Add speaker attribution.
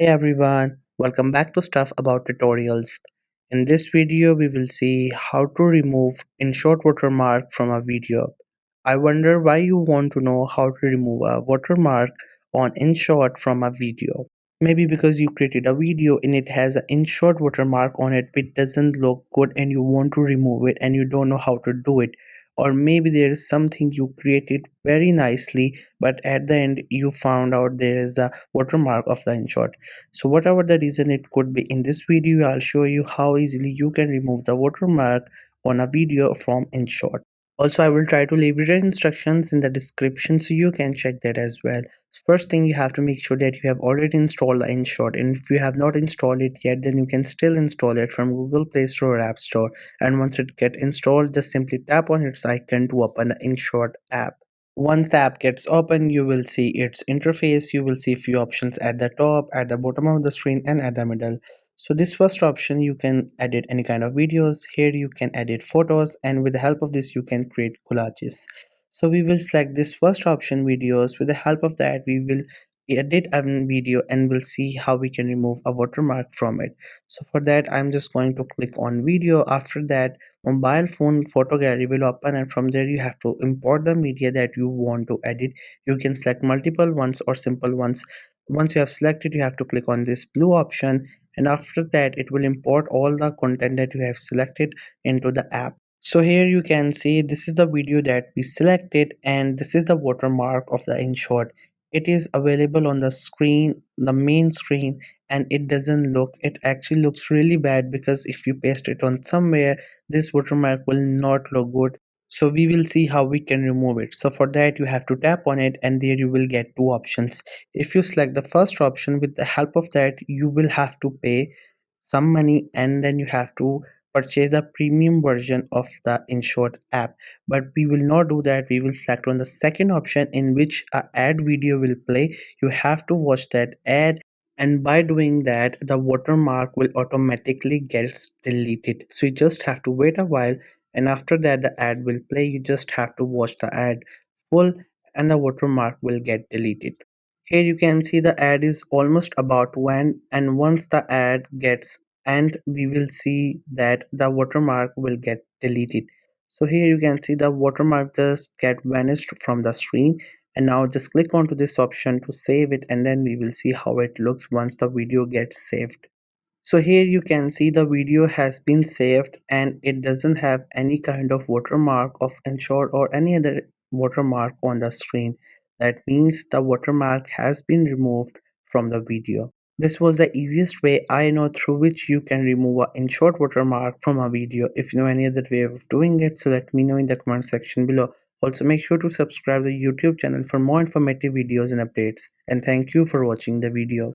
Speaker 1: Hey everyone, welcome back to Stuff About Tutorials. In this video, we will see how to remove Inshot Watermark from a video. I wonder why you want to know how to remove a watermark on Inshot from a video. Maybe because you created a video and it has an Inshot watermark on it which doesn't look good and you want to remove it and you don't know how to do it. Or maybe there is something you created very nicely but at the end you found out there is a watermark of the Inshot. So whatever the reason it could be, in this video I'll show you how easily you can remove the watermark on a video from Inshot. Also, I will try to leave written instructions in the description so you can check that as well. So first thing, you have to make sure that you have already installed the Inshot, and if you have not installed it yet, then you can still install it from Google Play Store or App Store. And once it get installed, just simply tap on its icon to open the Inshot app. Once the app gets open, you will see its interface. You will see few options at the top, at the bottom of the screen, and at the middle. So this first option, you can edit any kind of videos. Here you can edit photos, and with the help of this you can create collages. So we will select this first option, videos. With the help of that, we will edit a video and we'll see how we can remove a watermark from it. So for that, I'm just going to click on video. After that, mobile phone photo gallery will open, and from there you have to import the media that you want to edit. You can select multiple ones or simple ones. Once you have selected, you have to click on this blue option, and after that it will import all the content that you have selected into the app. So here you can see this is the video that we selected, and this is the watermark of the Inshot. It is available on the screen, the main screen, and it doesn't look, it actually looks really bad because if you paste it on somewhere, this watermark will not look good. So we will see how we can remove it. So for that, you have to tap on it, and there you will get two options. If you select the first option, with the help of that you will have to pay some money, and then you have to purchase the premium version of the Inshot app. But we will not do that. We will select on the second option, in which a ad video will play. You have to watch that ad, and by doing that the watermark will automatically gets deleted. So you just have to wait a while, and after that the ad will play. You just have to watch the ad full, and the watermark will get deleted. Here you can see the ad is almost about to end, and once the ad gets end, we will see that the watermark will get deleted. So here you can see the watermark just get vanished from the screen, and now just click onto this option to save it, and then we will see how it looks once the video gets saved. So here you can see the video has been saved, and it doesn't have any kind of watermark of Ensure or any other watermark on the screen. That means the watermark has been removed from the video. This was the easiest way I know through which you can remove a Inshot watermark from a video. If you know any other way of doing it, so let me know in the comment section below. Also make sure to subscribe to the YouTube channel for more informative videos and updates. And thank you for watching the video.